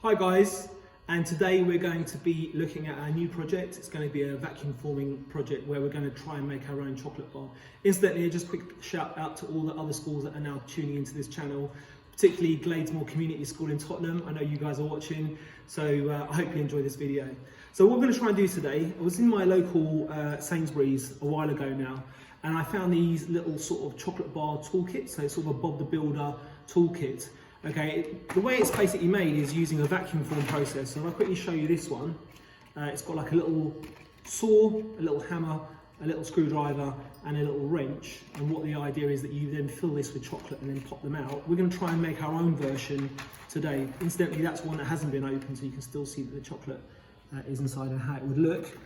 Hi guys, and today we're going to be looking at our new project. It's going to be a vacuum forming project where we're going to try and make our own chocolate bar. Incidentally, just a quick shout out to all the other schools that are now tuning into this channel, particularly Gladesmore Community School in Tottenham. I know you guys are watching, so I hope you enjoy this video. So what we're going to try and do today, I was in my local Sainsbury's a while ago now, and I found these little sort of chocolate bar toolkits, so it's sort of a Bob the Builder toolkit. Okay, the way it's basically made is using a vacuum form process. So I'll quickly show you this one. It's got like a little saw, a little hammer, a little screwdriver and a little wrench. And what the idea is that you then fill this with chocolate and then pop them out. We're going to try and make our own version today. Incidentally, that's one that hasn't been opened, so you can still see that the chocolate is inside and how it would look.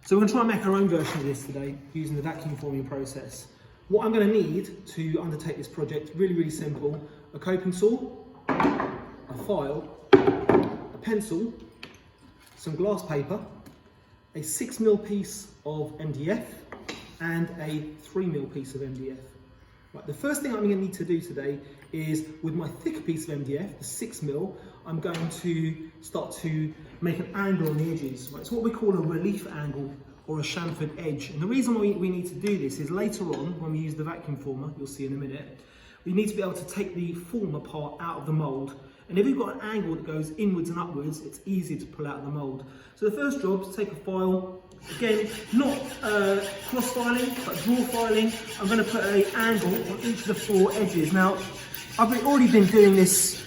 So we're going to try and make our own version of this today using the vacuum forming process. What I'm going to need to undertake this project, really simple: a coping saw, a file, a pencil, some glass paper, a 6mm piece of MDF, and a 3mm piece of MDF. Right, the first thing I'm going to need to do today is, with my thicker piece of MDF, the 6mm, I'm going to start to make an angle on the edges. Right, it's what we call a relief angle or a chamfered edge. And the reason why we need to do this is later on, when we use the vacuum former, you'll see in a minute, we need to be able to take the former part out of the mould. And if you've got an angle that goes inwards and upwards, it's easier to pull out of the mould. So the first job is to take a file, again, not cross filing, but draw filing. I'm going to put an angle on each of the 4 edges. Now, I've already been doing this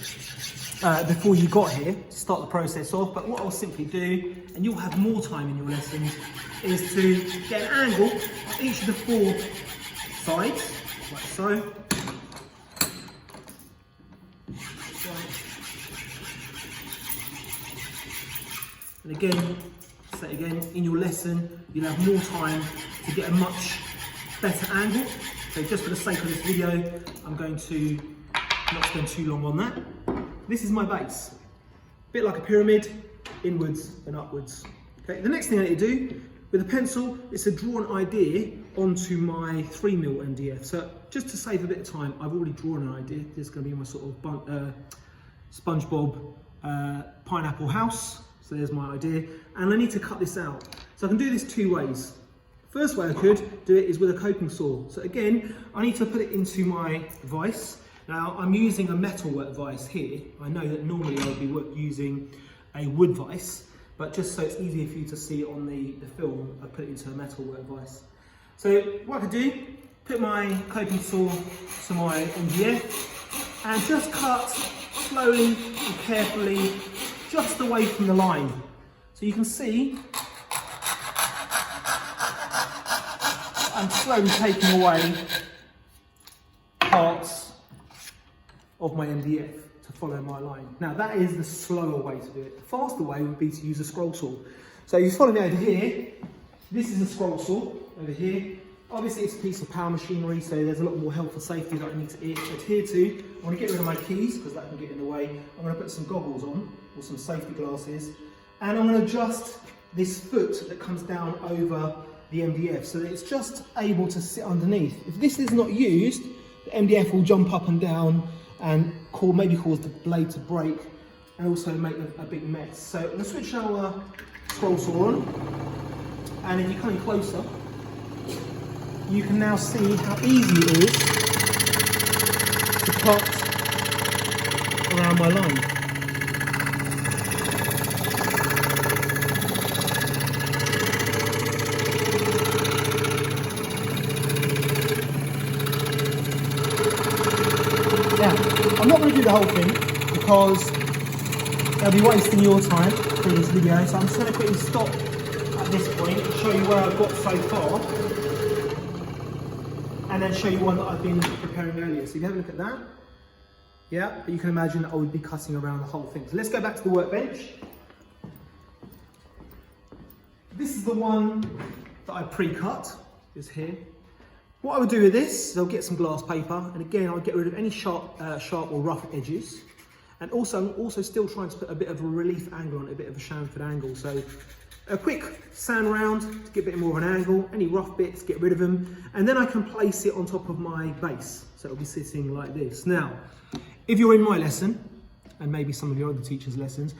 before you got here to start the process off, but what I'll simply do, and you'll have more time in your lessons, is to get an angle on each of the 4 sides, like so. And again, say again, in your lesson, you'll have more time to get a much better angle. So just for the sake of this video, I'm going to not spend too long on that. This is my base. A bit like a pyramid, inwards and upwards. Okay, the next thing I need to do with a pencil is to draw an idea onto my 3mm MDF. So just to save a bit of time, I've already drawn an idea. This is going to be my sort of SpongeBob pineapple house. So there's my idea, and I need to cut this out. So I can do this 2 ways. First way I could do it is with a coping saw. So again, I need to put it into my vise. Now I'm using a metalwork vise here. I know that normally I would be using a wood vise, but just so it's easier for you to see on the film, I put it into a metalwork vise. So what I could do, put my coping saw to my MDF and just cut slowly and carefully just away from the line. So you can see I'm slowly taking away parts of my MDF to follow my line. Now that is the slower way to do it. The faster way would be to use a scroll saw. So you follow me over here. This is a scroll saw over here. Obviously it's a piece of power machinery, so there's a lot more health and safety that I need to adhere to. I want to get rid of my keys because that can get in the way. I'm going to put some goggles on, or some safety glasses, and I'm going to adjust this foot that comes down over the MDF so that it's just able to sit underneath. If this is not used, the MDF will jump up and down and maybe cause the blade to break and also make a big mess. So I'm going to switch our scroll saw on, and if you come in closer, you can now see how easy it is to cut around my line. Now, I'm not going to do the whole thing because I'll be wasting your time through this video, so I'm just going to quickly stop at this point and show you where I've got so far, and then show you one that I've been preparing earlier. So if you have a look at that, yeah, but you can imagine that I would be cutting around the whole thing. So let's go back to the workbench. This is the one that I pre-cut, is here. What I would do with this is I'll get some glass paper, and again I'll get rid of any sharp or rough edges. And also, I'm also still trying to put a bit of a relief angle on it, a bit of a chamfered angle. So a quick sand round to get a bit more of an angle, any rough bits, get rid of them, and then I can place it on top of my base. So it'll be sitting like this. Now, if you're in my lesson, and maybe some of your other teachers' lessons,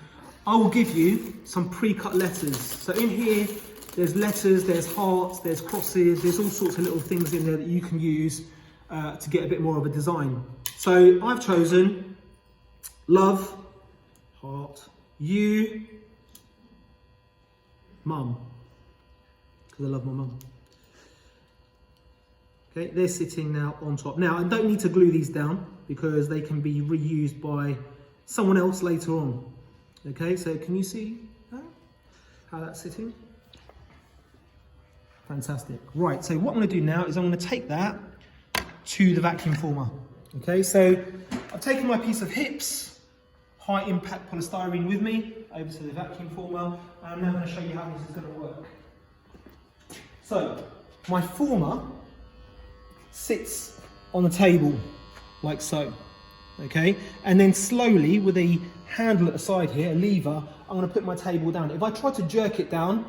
I will give you some pre-cut letters. So in here, there's letters, there's hearts, there's crosses, there's all sorts of little things in there that you can use to get a bit more of a design. So I've chosen love, heart, you, mum, because I love my mum. Okay, they're sitting now on top. Now, I don't need to glue these down because they can be reused by someone else later on. Okay, so can you see how that's sitting? Fantastic. Right, so what I'm going to do now is I'm going to take that to the vacuum former. Okay, so I've taken my piece of HIPS, high impact polystyrene with me, over to the vacuum former, and I'm now going to show you how this is going to work. So, my former sits on the table, like so. Okay, and then slowly, with a handle at the side here, a lever, I'm going to put my table down. If I try to jerk it down,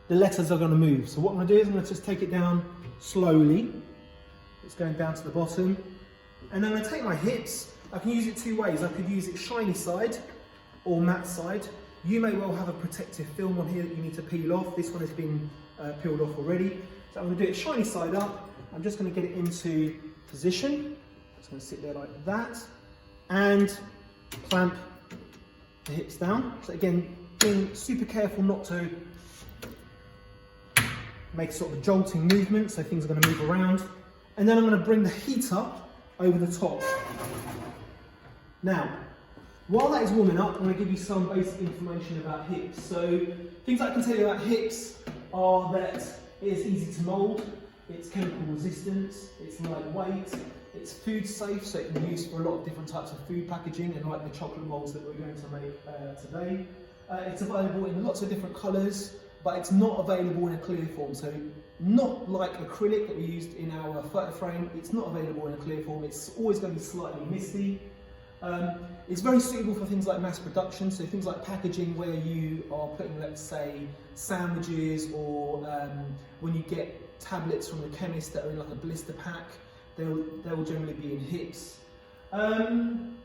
the letters are going to move. So what I'm going to do is I'm going to just take it down slowly. It's going down to the bottom. And then I'm going to take my HIPS. I can use it two ways. I could use it shiny side or matte side. You may well have a protective film on here that you need to peel off. This one has been peeled off already. So I'm going to do it shiny side up. I'm just going to get it into position. It's going to sit there like that. And clamp the HIPS down. So again, being super careful not to make sort of a jolting movement, so things are going to move around. And then I'm going to bring the heater over the top. Now, while that is warming up, I'm going to give you some basic information about HIPS. So, things I can tell you about HIPS are that it is easy to mould, it's chemical resistant, it's lightweight, it's food safe, so it can be used for a lot of different types of food packaging, and like the chocolate moulds that we're going to make today. It's available in lots of different colours, but it's not available in a clear form. So not like acrylic that we used in our photo frame, it's not available in a clear form. It's always going to be slightly misty. It's very suitable for things like mass production, so things like packaging where you are putting, let's say, sandwiches, or when you get tablets from the chemist that are in like a blister pack, they will generally be in HIPS. And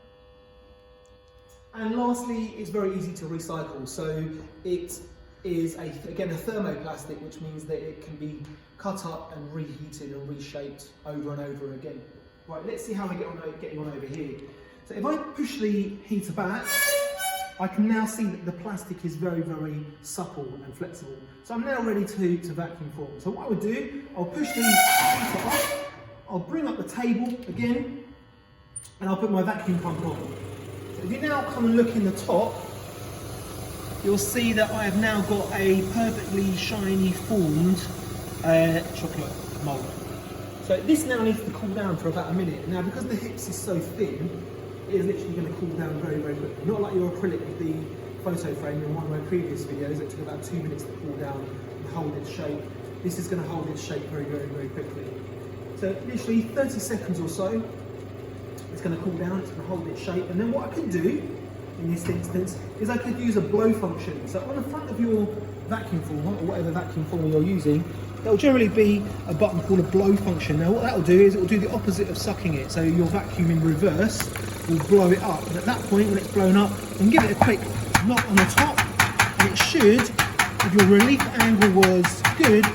lastly, it's very easy to recycle. So it is, again, a thermoplastic, which means that it can be cut up and reheated and reshaped over and over again. Right, let's see how I get on over here. So if I push the heater back, I can now see that the plastic is very, very supple and flexible. So I'm now ready to vacuum form. So what I would do, I'll push the heater off, I'll bring up the table again, and I'll put my vacuum pump on. So if you now come and look in the top, you'll see that I have now got a perfectly shiny formed chocolate mould. So this now needs to cool down for about a minute. Now, because the HIPS is so thin, it is literally going to cool down very, very quickly. Not like your acrylic with the photo frame in one of my previous videos, it took about 2 minutes to cool down and hold its shape. This is going to hold its shape very, very, very quickly. So literally 30 seconds or so, it's going to cool down, it's going to hold its shape. And then what I can do in this instance is I could use a blow function. So on the front of your vacuum former, or whatever vacuum former you're using, there'll generally be a button called a blow function. Now what that will do is it will do the opposite of sucking it. So your vacuum in reverse will blow it up. And at that point, when it's blown up, you can give it a quick knock on the top, and it should, if your relief angle was good,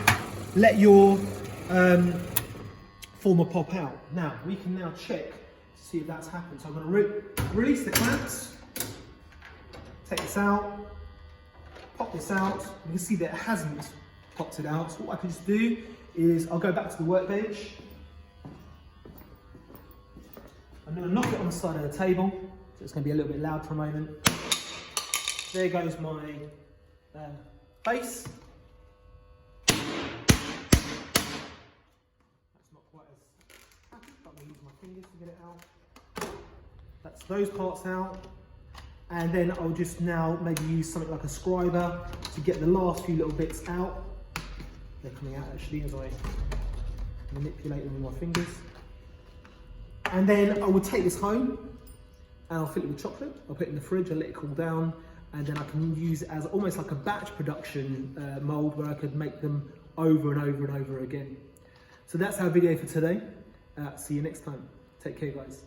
let your former pop out. Now, we can now check to see if that's happened. So I'm going to release the clamps, take this out, pop this out. You can see that it hasn't popped it out. So what I can just do is I'll go back to the workbench. I'm going to knock it on the side of the table, so it's going to be a little bit loud for a moment. There goes my base. That's not quite as happy, but I'm going to use my fingers to get it out. That's those parts out. And then I'll just now maybe use something like a scriber to get the last few little bits out. They're coming out actually as I manipulate them with my fingers. And then I will take this home and I'll fill it with chocolate. I'll put it in the fridge and let it cool down. And then I can use it as almost like a batch production mould where I could make them over and over and over again. So that's our video for today. See you next time. Take care, guys.